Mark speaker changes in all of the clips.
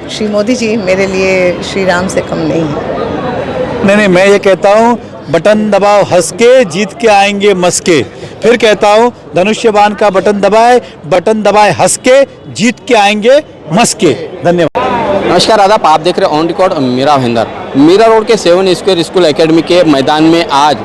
Speaker 1: श्री मोदी जी मेरे लिए श्री राम से कम नहीं है।
Speaker 2: नहीं, मैं ये कहता हूँ बटन दबाओ हंस के, जीत के आएंगे मस्के। फिर कहता हूँ धनुष्यबाण का बटन दबाए हंस के, जीत के आएंगे मस्के। धन्यवाद।
Speaker 3: नमस्कार आदाब, आप देख रहे हैं on record Mira Bhayandar. Mira road के 7 स्क्वायर स्कूल एकेडमी के मैदान में आज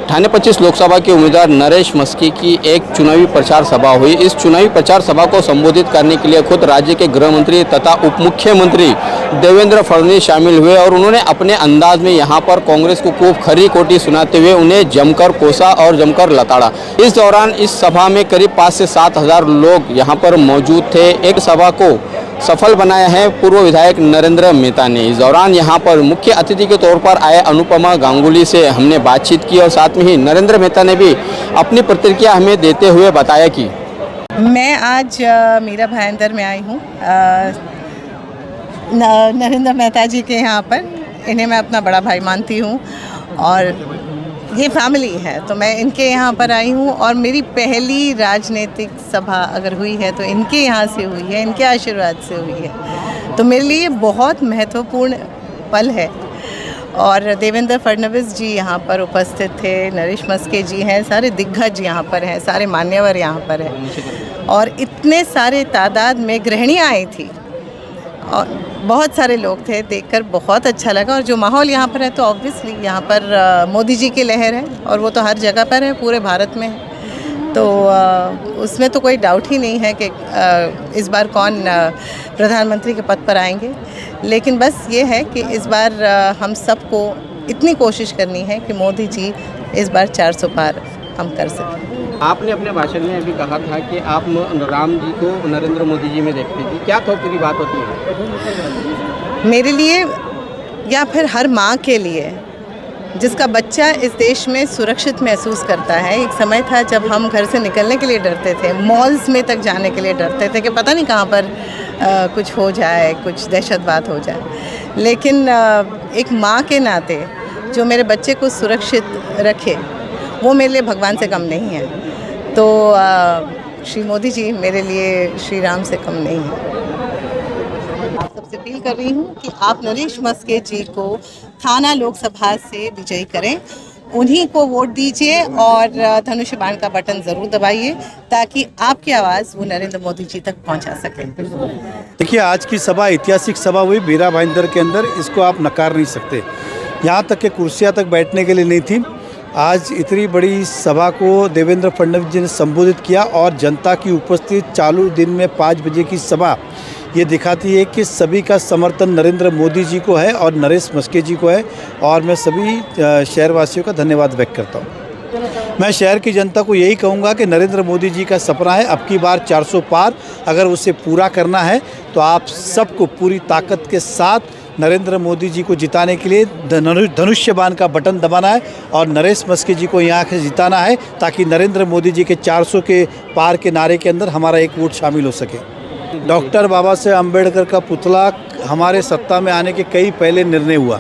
Speaker 3: ठाणे 25 लोकसभा के उम्मीदवार नरेश मस्के की एक चुनावी प्रचार सभा हुई। इस चुनावी प्रचार सभा को संबोधित करने के लिए खुद राज्य के गृह मंत्री तथा उप मुख्यमंत्री देवेंद्र फडणवीस शामिल हुए और उन्होंने अपने अंदाज में यहां पर कांग्रेस को खूब खरी खोटी सुनाते हुए उन्हें जमकर कोसा और जमकर लताड़ा। इस दौरान इस सभा में करीब 5 से 7 हज़ार लोग यहां पर मौजूद थे। एक सभा को सफल बनाया है पूर्व विधायक नरेंद्र मेहता ने। इस दौरान यहां पर मुख्य अतिथि के तौर पर आए अनुपमा गांगुली से हमने बातचीत की और साथ में ही नरेंद्र मेहता ने भी अपनी प्रतिक्रिया हमें देते हुए बताया कि
Speaker 1: मैं आज मीरा भाईंदर में आई हूँ नरेंद्र मेहता जी के यहाँ पर। इन्हें मैं अपना बड़ा भाई मानती हूँ और ये फैमिली है, तो मैं इनके यहाँ पर आई हूँ। और मेरी पहली राजनीतिक सभा अगर हुई है तो इनके यहाँ से हुई है, इनके आशीर्वाद से हुई है। तो मेरे लिए बहुत महत्वपूर्ण पल है। और देवेंद्र फडणवीस जी यहाँ पर उपस्थित थे, नरेश मस्के जी हैं, सारे दिग्गज यहाँ पर हैं, सारे मान्यवर यहाँ पर हैं और इतने सारे तादाद में गृहिणियाँ आई थी और बहुत सारे लोग थे। देखकर बहुत अच्छा लगा। और जो माहौल यहाँ पर है तो ऑब्वियसली यहाँ पर मोदी जी की लहर है और वो तो हर जगह पर है, पूरे भारत में है। तो उसमें तो कोई डाउट ही नहीं है कि इस बार कौन प्रधानमंत्री के पद पर आएंगे। लेकिन बस ये है कि इस बार हम सबको इतनी कोशिश करनी है कि मोदी जी इस बार 400 पार हम कर सकें।
Speaker 3: आपने अपने भाषण में अभी कहा था कि आप राम जी को नरेंद्र मोदी जी में देखते थी। क्या थोड़ी की बात होती है
Speaker 1: मेरे लिए या फिर हर माँ के लिए जिसका बच्चा इस देश में सुरक्षित महसूस करता है। एक समय था जब हम घर से निकलने के लिए डरते थे, मॉल्स में तक जाने के लिए डरते थे कि पता नहीं कहाँ पर कुछ हो जाए, कुछ दहशतवाद हो जाए। लेकिन एक माँ के नाते जो मेरे बच्चे को सुरक्षित रखे वो मेरे लिए भगवान से कम नहीं है। तो श्री मोदी जी मेरे लिए श्री राम से कम नहीं है। आप सबसे अपील कर रही हूँ कि आप नरेश मस्के जी को थाना लोकसभा से विजयी करें, उन्हीं को वोट दीजिए और धनुष्यबाण का बटन ज़रूर दबाइए ताकि आपकी आवाज़ वो नरेंद्र मोदी जी तक पहुंचा सके।
Speaker 2: देखिए, आज की सभा ऐतिहासिक सभा हुई मीरा भाईंदर के अंदर, इसको आप नकार नहीं सकते। यहाँ तक कि कुर्सियाँ तक बैठने के लिए नहीं थी। आज इतनी बड़ी सभा को देवेंद्र फडणवीस जी ने संबोधित किया और जनता की उपस्थिति चालू दिन में 5 बजे की सभा ये दिखाती है कि सभी का समर्थन नरेंद्र मोदी जी को है और नरेश मस्के जी को है। और मैं सभी शहरवासियों का धन्यवाद व्यक्त करता हूँ। मैं शहर की जनता को यही कहूँगा कि नरेंद्र मोदी जी का सपना है अब की बार 400 पार। अगर उसे पूरा करना है तो आप सबको पूरी ताकत के साथ नरेंद्र मोदी जी को जिताने के लिए धनुष्यबाण का बटन दबाना है और नरेश मस्के जी को यहाँ से जिताना है ताकि नरेंद्र मोदी जी के 400 के पार के नारे के अंदर हमारा एक वोट शामिल हो सके। डॉक्टर बाबा साहेब अम्बेडकर का पुतला हमारे सत्ता में आने के कई पहले निर्णय हुआ।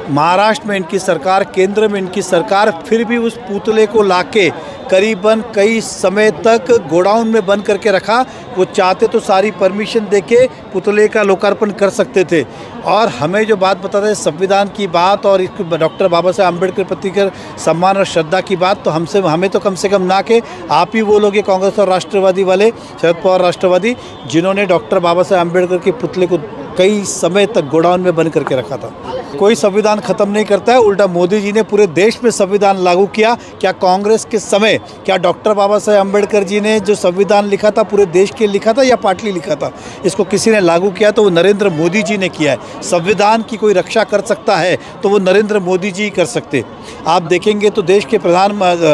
Speaker 2: महाराष्ट्र में इनकी सरकार, केंद्र में इनकी सरकार फिर भी उस पुतले को लाके करीबन कई समय तक गोडाउन में बंद करके रखा। वो चाहते तो सारी परमिशन देके पुतले का लोकार्पण कर सकते थे। और हमें जो बात बताते हैं संविधान की बात और डॉक्टर बाबा साहेब अम्बेडकर प्रति कर सम्मान और श्रद्धा की बात, तो हमें तो कम से कम ना के आप ही वो लोग ये कांग्रेस और राष्ट्रवादी वाले, शरद पवार राष्ट्रवादी, जिन्होंने डॉक्टर बाबा साहेब अम्बेडकर के पुतले को कई समय तक गोडाउन में बंद करके रखा था। कोई संविधान ख़त्म नहीं करता है, उल्टा मोदी जी ने पूरे देश में संविधान लागू किया। क्या कांग्रेस के समय क्या डॉक्टर बाबा साहेब अम्बेडकर जी ने जो संविधान लिखा था पूरे देश के लिखा था या पार्टली लिखा था? इसको किसी ने लागू किया तो वो नरेंद्र मोदी जी ने किया है। संविधान की कोई रक्षा कर सकता है तो वो नरेंद्र मोदी जी कर सकते। आप देखेंगे तो देश के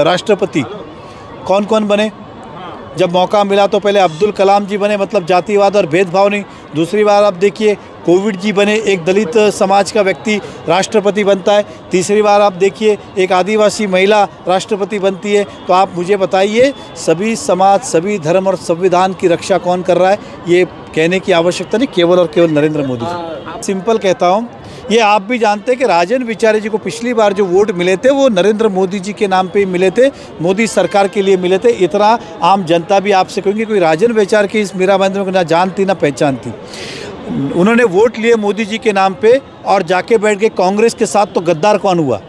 Speaker 2: राष्ट्रपति कौन कौन बने? जब मौका मिला तो पहले अब्दुल कलाम जी बने, मतलब जातिवाद और भेदभाव नहीं। दूसरी बार आप देखिए कोविड जी बने, एक दलित समाज का व्यक्ति राष्ट्रपति बनता है। तीसरी बार आप देखिए एक आदिवासी महिला राष्ट्रपति बनती है। तो आप मुझे बताइए सभी समाज, सभी धर्म और संविधान की रक्षा कौन कर रहा है? ये कहने की आवश्यकता नहीं, केवल और केवल नरेंद्र मोदी जी। सिंपल कहता हूँ, ये आप भी जानते हैं कि राजन विचारे जी को पिछली बार जो वोट मिले थे वो नरेंद्र मोदी जी के नाम पे मिले थे, मोदी सरकार के लिए मिले थे। इतना आम जनता भी आपसे कहेंगे कोई राजन विचार की इस मीरा भाईंदर को ना जानती ना पहचानती। उन्होंने वोट लिए मोदी जी के नाम पे और जाके बैठ गए कांग्रेस के साथ, तो गद्दार कौन हुआ?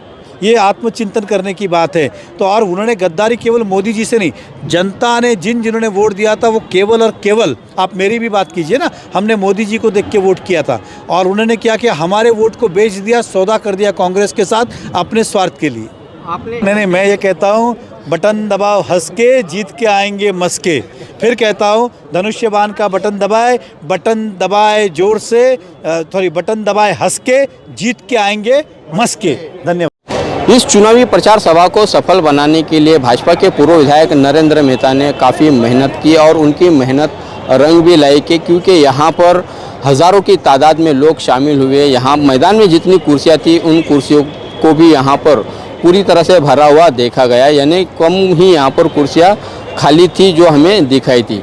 Speaker 2: ये आत्मचिंतन करने की बात है। तो और उन्होंने गद्दारी केवल मोदी जी से नहीं, जनता ने जिन्होंने वोट दिया था वो केवल और केवल, आप मेरी भी बात कीजिए ना, हमने मोदी जी को देख के वोट किया था और उन्होंने क्या किया, हमारे वोट को बेच दिया, सौदा कर दिया कांग्रेस के साथ अपने स्वार्थ के लिए।
Speaker 3: आपने
Speaker 2: नहीं, मैं ये कहता हूँ बटन दबाओ हंस के, जीत के आएंगे मस के। फिर कहता हूँ धनुष्यबाण का बटन दबाए जोर से, बटन दबाए हंस के, जीत के आएंगे मस के। धन्यवाद।
Speaker 3: इस चुनावी प्रचार सभा को सफल बनाने के लिए भाजपा के पूर्व विधायक नरेंद्र मेहता ने काफ़ी मेहनत की और उनकी मेहनत रंग भी लाई के, क्योंकि यहाँ पर हज़ारों की तादाद में लोग शामिल हुए। यहाँ मैदान में जितनी कुर्सियाँ थी उन कुर्सियों को भी यहाँ पर पूरी तरह से भरा हुआ देखा गया, यानी कम ही यहाँ पर कुर्सियाँ खाली थी जो हमें दिखाई थी।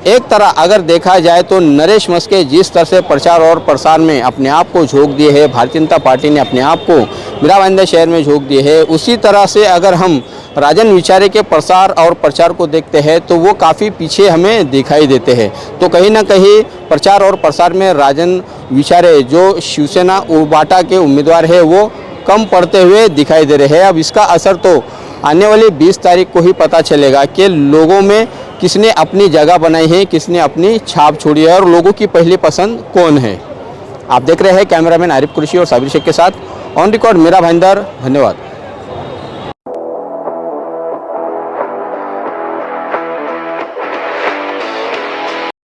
Speaker 3: एक तरह अगर देखा जाए तो नरेश मस्के जिस तरह से प्रचार और प्रसार में अपने आप को झोंक दिए है, भारतीय जनता पार्टी ने अपने आप को मीरा भाईंदर शहर में झोंक दिए है, उसी तरह से अगर हम राजन विचारे के प्रसार और प्रचार को देखते हैं तो वो काफ़ी पीछे हमें दिखाई देते हैं। तो कहीं ना कहीं प्रचार और प्रसार में राजन विचारे जो शिवसेना उबाटा के उम्मीदवार है वो कम पड़ते हुए दिखाई दे रहे हैं। अब इसका असर तो आने वाली 20 तारीख को ही पता चलेगा कि लोगों में किसने अपनी जगह बनाई है, किसने अपनी छाप छोड़ी है और लोगों की पहली पसंद कौन है। आप देख रहे हैं कैमरामैन आरिफ कुरैशी और साबिर शेख के साथ ऑन रिकॉर्ड मीरा भाईंदर। धन्यवाद।